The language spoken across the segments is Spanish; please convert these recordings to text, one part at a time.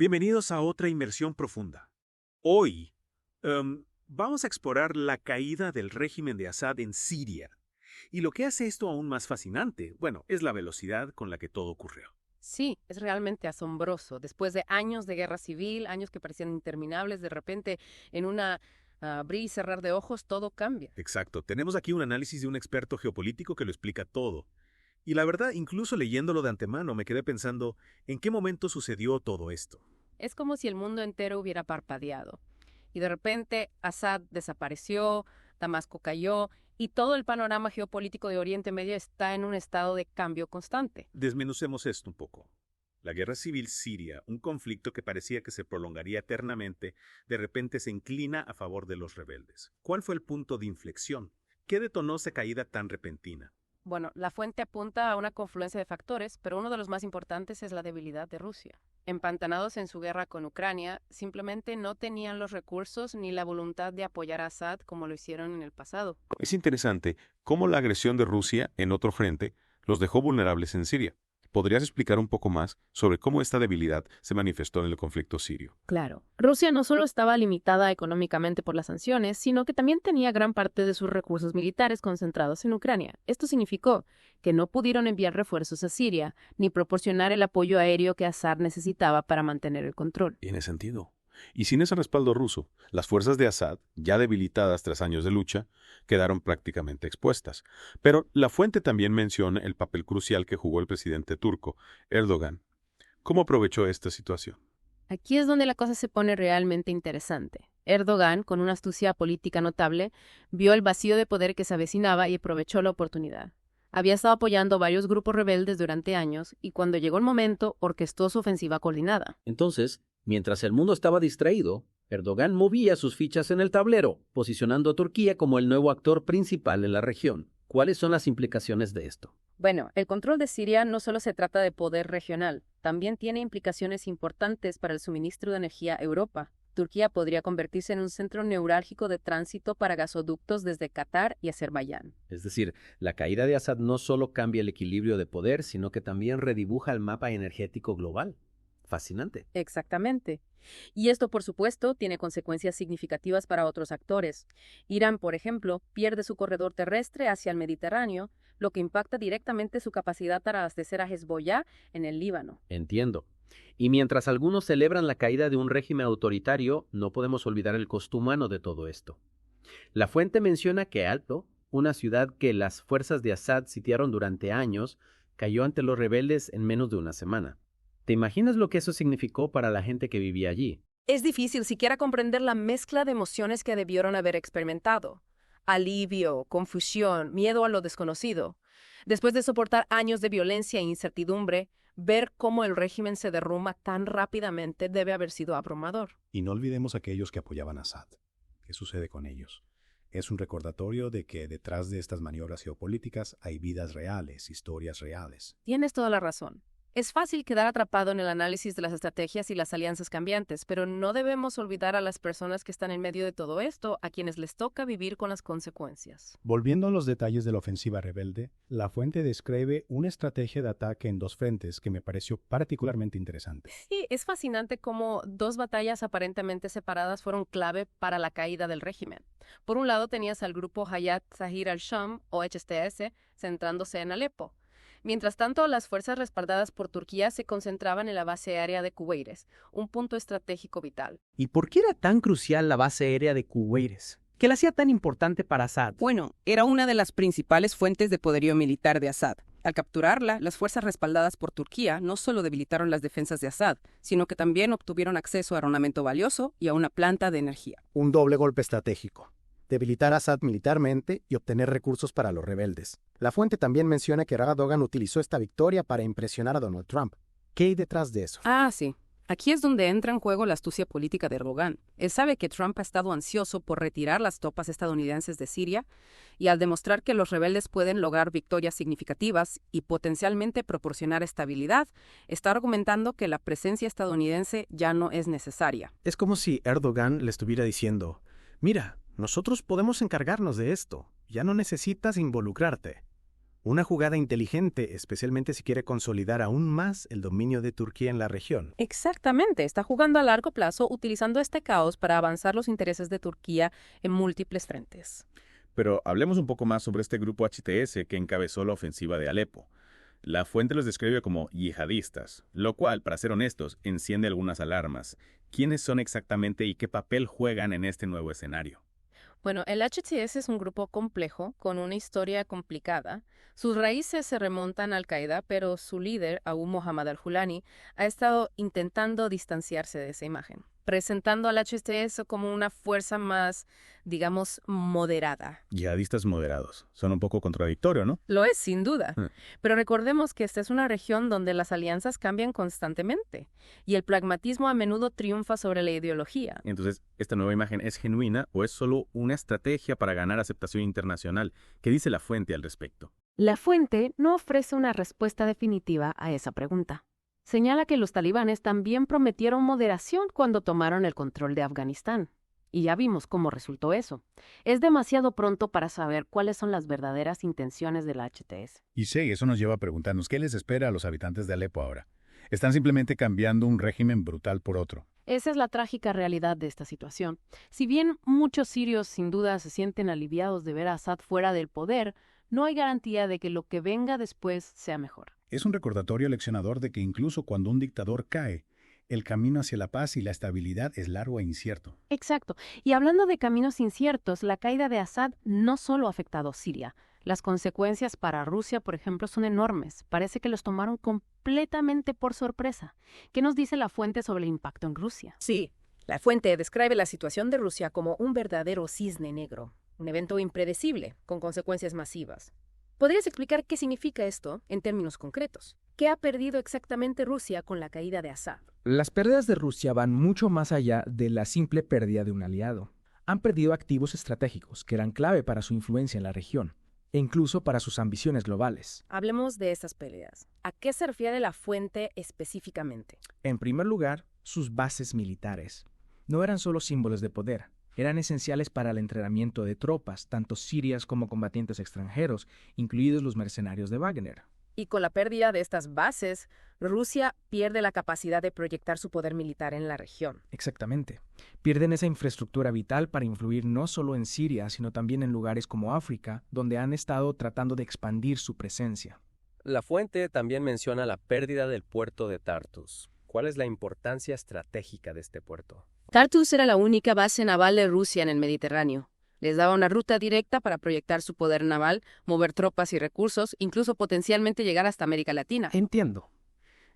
Bienvenidos a otra inmersión profunda. Hoy vamos a explorar la caída del régimen de Assad en Siria. Y lo que hace esto aún más fascinante, bueno, es la velocidad con la que todo ocurrió. Sí, es realmente asombroso. Después de años de guerra civil, años que parecían interminables, de repente, en una abrir y cerrar de ojos, todo cambia. Exacto, tenemos aquí un análisis de un experto geopolítico que lo explica todo. Y la verdad, incluso leyéndolo de antemano, me quedé pensando, ¿en qué momento sucedió todo esto? Es como si el mundo entero hubiera parpadeado. Y de repente, Assad desapareció, Damasco cayó, y todo el panorama geopolítico de Oriente Medio está en un estado de cambio constante. Desmenucemos esto un poco. La guerra civil siria, un conflicto que parecía que se prolongaría eternamente, de repente se inclina a favor de los rebeldes. ¿Cuál fue el punto de inflexión? ¿Qué detonó esa caída tan repentina? Bueno, la fuente apunta a una confluencia de factores, pero uno de los más importantes es la debilidad de Rusia. Empantanados en su guerra con Ucrania, simplemente no tenían los recursos ni la voluntad de apoyar a Assad como lo hicieron en el pasado. Es interesante cómo la agresión de Rusia en otro frente los dejó vulnerables en Siria. ¿Podrías explicar un poco más sobre cómo esta debilidad se manifestó en el conflicto sirio? Claro, Rusia no solo estaba limitada económicamente por las sanciones, sino que también tenía gran parte de sus recursos militares concentrados en Ucrania. Esto significó que no pudieron enviar refuerzos a Siria, ni proporcionar el apoyo aéreo que Assad necesitaba para mantener el control. Tiene sentido. Y sin ese respaldo ruso, las fuerzas de Assad, ya debilitadas tras años de lucha, quedaron prácticamente expuestas. Pero la fuente también menciona el papel crucial que jugó el presidente turco, Erdogan. ¿Cómo aprovechó esta situación? Aquí es donde la cosa se pone realmente interesante. Erdogan, con una astucia política notable, vio el vacío de poder que se avecinaba y aprovechó la oportunidad. Había estado apoyando varios grupos rebeldes durante años y cuando llegó el momento, orquestó su ofensiva coordinada. Entonces, mientras el mundo estaba distraído, Erdogan movía sus fichas en el tablero, posicionando a Turquía como el nuevo actor principal en la región. ¿Cuáles son las implicaciones de esto? Bueno, el control de Siria no solo se trata de poder regional, también tiene implicaciones importantes para el suministro de energía a Europa. Turquía podría convertirse en un centro neurálgico de tránsito para gasoductos desde Qatar y Azerbaiyán. Es decir, la caída de Assad no solo cambia el equilibrio de poder, sino que también redibuja el mapa energético global. Fascinante. Exactamente. Y esto, por supuesto, tiene consecuencias significativas para otros actores. Irán, por ejemplo, pierde su corredor terrestre hacia el Mediterráneo, lo que impacta directamente su capacidad para abastecer a Hezbollah en el Líbano. Entiendo. Y mientras algunos celebran la caída de un régimen autoritario, no podemos olvidar el costo humano de todo esto. La fuente menciona que Alto, una ciudad que las fuerzas de Assad sitiaron durante años, cayó ante los rebeldes en menos de una semana. ¿Te imaginas lo que eso significó para la gente que vivía allí? Es difícil siquiera comprender la mezcla de emociones que debieron haber experimentado. Alivio, confusión, miedo a lo desconocido. Después de soportar años de violencia e incertidumbre, ver cómo el régimen se derrumba tan rápidamente debe haber sido abrumador. Y no olvidemos a aquellos que apoyaban a Assad. ¿Qué sucede con ellos? Es un recordatorio de que detrás de estas maniobras geopolíticas hay vidas reales, historias reales. Tienes toda la razón. Es fácil quedar atrapado en el análisis de las estrategias y las alianzas cambiantes, pero no debemos olvidar a las personas que están en medio de todo esto, a quienes les toca vivir con las consecuencias. Volviendo a los detalles de la ofensiva rebelde, la fuente describe una estrategia de ataque en dos frentes que me pareció particularmente interesante. Sí, es fascinante cómo dos batallas aparentemente separadas fueron clave para la caída del régimen. Por un lado tenías al grupo Hayat Tahrir al-Sham, o HTS, centrándose en Alepo. Mientras tanto, las fuerzas respaldadas por Turquía se concentraban en la base aérea de Kuwaites, un punto estratégico vital. ¿Y por qué era tan crucial la base aérea de Kuwaites? ¿Qué la hacía tan importante para Assad? Bueno, era una de las principales fuentes de poderío militar de Assad. Al capturarla, las fuerzas respaldadas por Turquía no solo debilitaron las defensas de Assad, sino que también obtuvieron acceso a armamento valioso y a una planta de energía. Un doble golpe estratégico. Debilitar a Assad militarmente y obtener recursos para los rebeldes. La fuente también menciona que Erdogan utilizó esta victoria para impresionar a Donald Trump. ¿Qué hay detrás de eso? Ah, sí. Aquí es donde entra en juego la astucia política de Erdogan. Él sabe que Trump ha estado ansioso por retirar las tropas estadounidenses de Siria y al demostrar que los rebeldes pueden lograr victorias significativas y potencialmente proporcionar estabilidad, está argumentando que la presencia estadounidense ya no es necesaria. Es como si Erdogan le estuviera diciendo, mira, nosotros podemos encargarnos de esto, ya no necesitas involucrarte. Una jugada inteligente, especialmente si quiere consolidar aún más el dominio de Turquía en la región. Exactamente, está jugando a largo plazo utilizando este caos para avanzar los intereses de Turquía en múltiples frentes. Pero hablemos un poco más sobre este grupo HTS que encabezó la ofensiva de Alepo. La fuente los describe como yihadistas, lo cual, para ser honestos, enciende algunas alarmas. ¿Quiénes son exactamente y qué papel juegan en este nuevo escenario? Bueno, el HTS es un grupo complejo, con una historia complicada. Sus raíces se remontan a Al-Qaeda, pero su líder, Abu Muhammad al-Julani, ha estado intentando distanciarse de esa imagen, presentando al HTS como una fuerza más, digamos, moderada. Yihadistas moderados. Son un poco contradictorio, ¿no? Lo es, sin duda. Mm. Pero recordemos que esta es una región donde las alianzas cambian constantemente y el pragmatismo a menudo triunfa sobre la ideología. Entonces, ¿esta nueva imagen es genuina o es solo una estrategia para ganar aceptación internacional? ¿Qué dice la fuente al respecto? La fuente no ofrece una respuesta definitiva a esa pregunta. Señala que los talibanes también prometieron moderación cuando tomaron el control de Afganistán. Y ya vimos cómo resultó eso. Es demasiado pronto para saber cuáles son las verdaderas intenciones de la HTS. Y sí, eso nos lleva a preguntarnos qué les espera a los habitantes de Alepo ahora. Están simplemente cambiando un régimen brutal por otro. Esa es la trágica realidad de esta situación. Si bien muchos sirios sin duda se sienten aliviados de ver a Assad fuera del poder, no hay garantía de que lo que venga después sea mejor. Es un recordatorio leccionador de que incluso cuando un dictador cae, el camino hacia la paz y la estabilidad es largo e incierto. Exacto. Y hablando de caminos inciertos, la caída de Assad no solo ha afectado a Siria. Las consecuencias para Rusia, por ejemplo, son enormes. Parece que los tomaron completamente por sorpresa. ¿Qué nos dice la fuente sobre el impacto en Rusia? Sí, la fuente describe la situación de Rusia como un verdadero cisne negro, un evento impredecible, con consecuencias masivas. ¿Podrías explicar qué significa esto en términos concretos? ¿Qué ha perdido exactamente Rusia con la caída de Assad? Las pérdidas de Rusia van mucho más allá de la simple pérdida de un aliado. Han perdido activos estratégicos que eran clave para su influencia en la región e incluso para sus ambiciones globales. Hablemos de estas pérdidas. ¿A qué se refiere la fuente específicamente? En primer lugar, sus bases militares. No eran solo símbolos de poder, eran esenciales para el entrenamiento de tropas, tanto sirias como combatientes extranjeros, incluidos los mercenarios de Wagner. Y con la pérdida de estas bases, Rusia pierde la capacidad de proyectar su poder militar en la región. Exactamente. Pierden esa infraestructura vital para influir no solo en Siria, sino también en lugares como África, donde han estado tratando de expandir su presencia. La fuente también menciona la pérdida del puerto de Tartus. ¿Cuál es la importancia estratégica de este puerto? Tartus era la única base naval de Rusia en el Mediterráneo. Les daba una ruta directa para proyectar su poder naval, mover tropas y recursos, incluso potencialmente llegar hasta América Latina. Entiendo.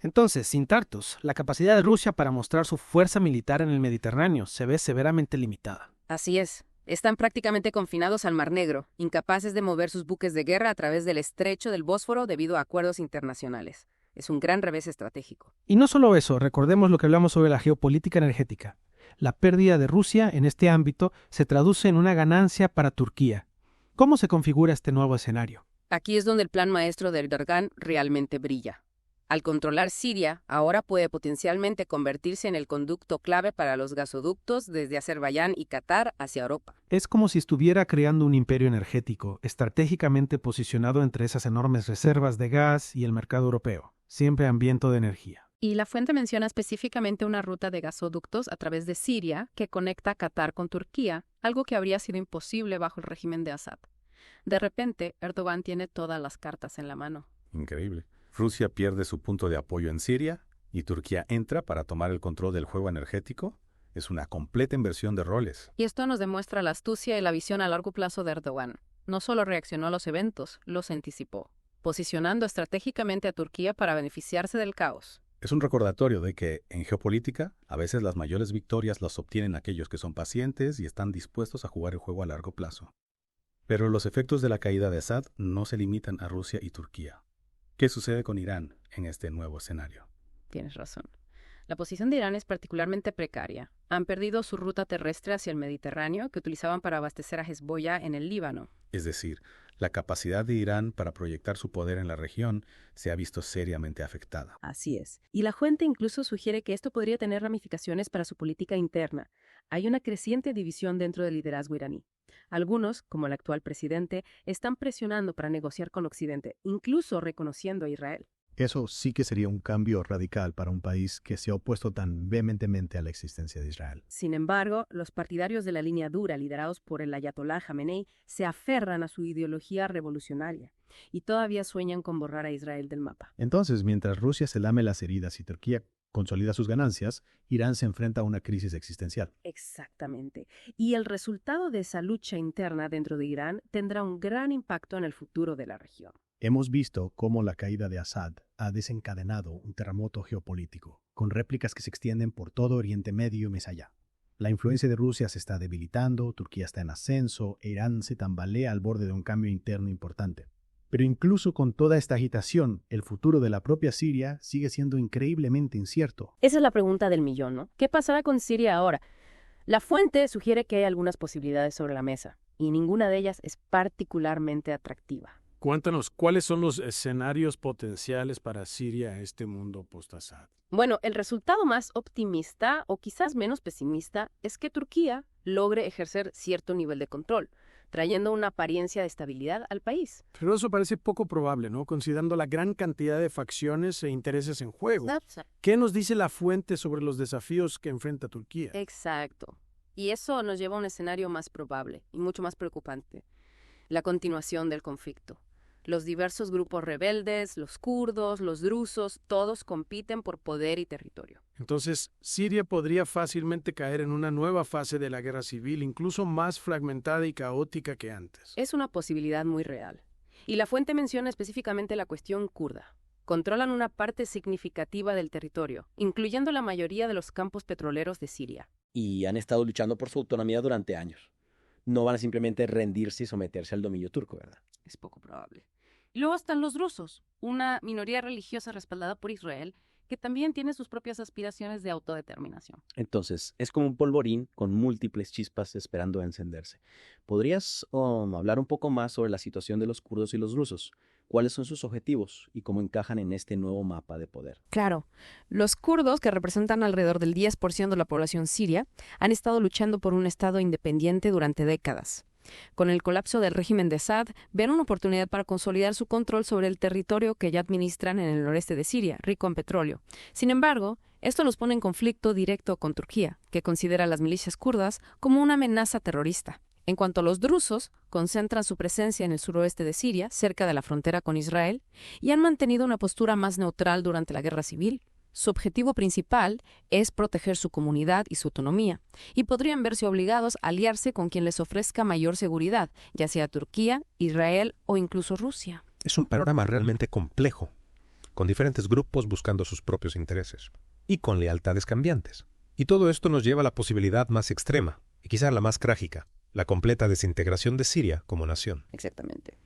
Entonces, sin Tartus, la capacidad de Rusia para mostrar su fuerza militar en el Mediterráneo se ve severamente limitada. Así es. Están prácticamente confinados al Mar Negro, incapaces de mover sus buques de guerra a través del estrecho del Bósforo debido a acuerdos internacionales. Es un gran revés estratégico. Y no solo eso, recordemos lo que hablamos sobre la geopolítica energética. La pérdida de Rusia en este ámbito se traduce en una ganancia para Turquía. ¿Cómo se configura este nuevo escenario? Aquí es donde el plan maestro de Erdogan realmente brilla. Al controlar Siria, ahora puede potencialmente convertirse en el conducto clave para los gasoductos desde Azerbaiyán y Qatar hacia Europa. Es como si estuviera creando un imperio energético, estratégicamente posicionado entre esas enormes reservas de gas y el mercado europeo, siempre hambriento de energía. Y la fuente menciona específicamente una ruta de gasoductos a través de Siria que conecta Qatar con Turquía, algo que habría sido imposible bajo el régimen de Assad. De repente, Erdogan tiene todas las cartas en la mano. Increíble. Rusia pierde su punto de apoyo en Siria y Turquía entra para tomar el control del juego energético. Es una completa inversión de roles. Y esto nos demuestra la astucia y la visión a largo plazo de Erdogan. No solo reaccionó a los eventos, los anticipó, posicionando estratégicamente a Turquía para beneficiarse del caos. Es un recordatorio de que, en geopolítica, a veces las mayores victorias las obtienen aquellos que son pacientes y están dispuestos a jugar el juego a largo plazo. Pero los efectos de la caída de Assad no se limitan a Rusia y Turquía. ¿Qué sucede con Irán en este nuevo escenario? Tienes razón. La posición de Irán es particularmente precaria. Han perdido su ruta terrestre hacia el Mediterráneo que utilizaban para abastecer a Hezbollah en el Líbano. Es decir, la capacidad de Irán para proyectar su poder en la región se ha visto seriamente afectada. Así es. Y la fuente incluso sugiere que esto podría tener ramificaciones para su política interna. Hay una creciente división dentro del liderazgo iraní. Algunos, como el actual presidente, están presionando para negociar con Occidente, incluso reconociendo a Israel. Eso sí que sería un cambio radical para un país que se ha opuesto tan vehementemente a la existencia de Israel. Sin embargo, los partidarios de la línea dura, liderados por el ayatolá Jamenei, se aferran a su ideología revolucionaria y todavía sueñan con borrar a Israel del mapa. Entonces, mientras Rusia se lame las heridas y Turquía consolida sus ganancias, Irán se enfrenta a una crisis existencial. Exactamente. Y el resultado de esa lucha interna dentro de Irán tendrá un gran impacto en el futuro de la región. Hemos visto cómo la caída de Assad ha desencadenado un terremoto geopolítico, con réplicas que se extienden por todo Oriente Medio y más allá. La influencia de Rusia se está debilitando, Turquía está en ascenso, e Irán se tambalea al borde de un cambio interno importante. Pero incluso con toda esta agitación, el futuro de la propia Siria sigue siendo increíblemente incierto. Esa es la pregunta del millón, ¿no? ¿Qué pasará con Siria ahora? La fuente sugiere que hay algunas posibilidades sobre la mesa, y ninguna de ellas es particularmente atractiva. Cuéntanos, ¿cuáles son los escenarios potenciales para Siria en este mundo post-Assad? Bueno, el resultado más optimista, o quizás menos pesimista, es que Turquía logre ejercer cierto nivel de control, trayendo una apariencia de estabilidad al país. Pero eso parece poco probable, ¿no? Considerando la gran cantidad de facciones e intereses en juego. ¿Qué nos dice la fuente sobre los desafíos que enfrenta Turquía? Exacto. Y eso nos lleva a un escenario más probable y mucho más preocupante: la continuación del conflicto. Los diversos grupos rebeldes, los kurdos, los drusos, todos compiten por poder y territorio. Entonces, Siria podría fácilmente caer en una nueva fase de la guerra civil, incluso más fragmentada y caótica que antes. Es una posibilidad muy real. Y la fuente menciona específicamente la cuestión kurda. Controlan una parte significativa del territorio, incluyendo la mayoría de los campos petroleros de Siria. Y han estado luchando por su autonomía durante años. No van a simplemente rendirse y someterse al dominio turco, ¿verdad? Es poco probable. Y luego están los drusos, una minoría religiosa respaldada por Israel, que también tiene sus propias aspiraciones de autodeterminación. Entonces, es como un polvorín con múltiples chispas esperando a encenderse. ¿Podrías hablar un poco más sobre la situación de los kurdos y los drusos? ¿Cuáles son sus objetivos y cómo encajan en este nuevo mapa de poder? Claro. Los kurdos, que representan alrededor del 10% de la población siria, han estado luchando por un estado independiente durante décadas. Con el colapso del régimen de Assad, ven una oportunidad para consolidar su control sobre el territorio que ya administran en el noreste de Siria, rico en petróleo. Sin embargo, esto los pone en conflicto directo con Turquía, que considera a las milicias kurdas como una amenaza terrorista. En cuanto a los drusos, concentran su presencia en el suroeste de Siria, cerca de la frontera con Israel, y han mantenido una postura más neutral durante la guerra civil. Su objetivo principal es proteger su comunidad y su autonomía, y podrían verse obligados a aliarse con quien les ofrezca mayor seguridad, ya sea Turquía, Israel o incluso Rusia. Es un panorama realmente complejo, con diferentes grupos buscando sus propios intereses, y con lealtades cambiantes. Y todo esto nos lleva a la posibilidad más extrema, y quizá la más trágica: la completa desintegración de Siria como nación. Exactamente.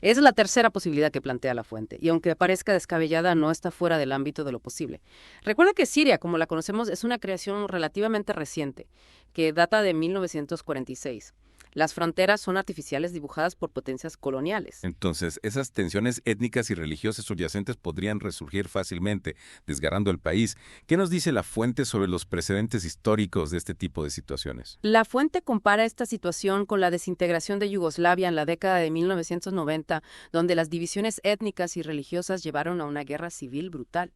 Es la tercera posibilidad que plantea la fuente, y aunque parezca descabellada, no está fuera del ámbito de lo posible. Recuerda que Siria, como la conocemos, es una creación relativamente reciente, que data de 1946. Las fronteras son artificiales dibujadas por potencias coloniales. Entonces, esas tensiones étnicas y religiosas subyacentes podrían resurgir fácilmente, desgarrando el país. ¿Qué nos dice la fuente sobre los precedentes históricos de este tipo de situaciones? La fuente compara esta situación con la desintegración de Yugoslavia en la década de 1990, donde las divisiones étnicas y religiosas llevaron a una guerra civil brutal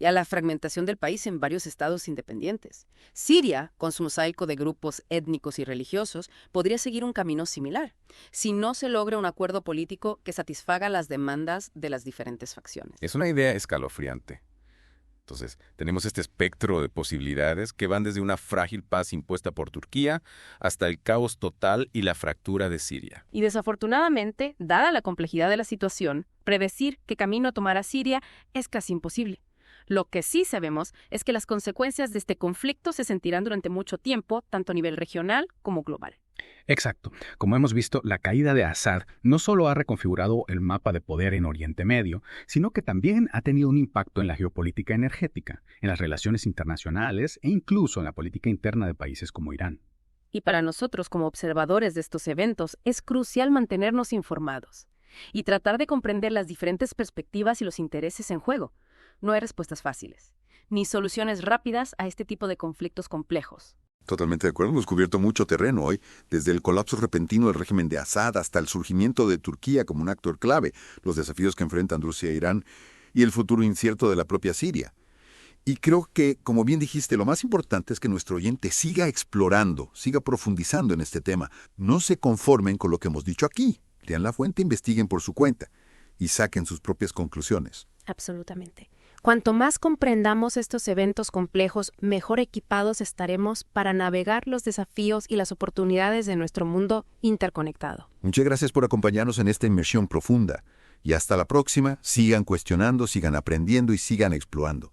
y a la fragmentación del país en varios estados independientes. Siria, con su mosaico de grupos étnicos y religiosos, podría seguir un camino similar, si no se logra un acuerdo político que satisfaga las demandas de las diferentes facciones. Es una idea escalofriante. Entonces, tenemos este espectro de posibilidades que van desde una frágil paz impuesta por Turquía hasta el caos total y la fractura de Siria. Y desafortunadamente, dada la complejidad de la situación, predecir qué camino tomará Siria es casi imposible. Lo que sí sabemos es que las consecuencias de este conflicto se sentirán durante mucho tiempo, tanto a nivel regional como global. Exacto. Como hemos visto, la caída de Assad no solo ha reconfigurado el mapa de poder en Oriente Medio, sino que también ha tenido un impacto en la geopolítica energética, en las relaciones internacionales e incluso en la política interna de países como Irán. Y para nosotros, como observadores de estos eventos, es crucial mantenernos informados y tratar de comprender las diferentes perspectivas y los intereses en juego. No hay respuestas fáciles, ni soluciones rápidas a este tipo de conflictos complejos. Totalmente de acuerdo, hemos cubierto mucho terreno hoy, desde el colapso repentino del régimen de Assad hasta el surgimiento de Turquía como un actor clave, los desafíos que enfrentan Rusia e Irán y el futuro incierto de la propia Siria. Y creo que, como bien dijiste, lo más importante es que nuestro oyente siga explorando, siga profundizando en este tema. No se conformen con lo que hemos dicho aquí. Lean la fuente, investiguen por su cuenta y saquen sus propias conclusiones. Absolutamente. Cuanto más comprendamos estos eventos complejos, mejor equipados estaremos para navegar los desafíos y las oportunidades de nuestro mundo interconectado. Muchas gracias por acompañarnos en esta inmersión profunda. Y hasta la próxima, sigan cuestionando, sigan aprendiendo y sigan explorando.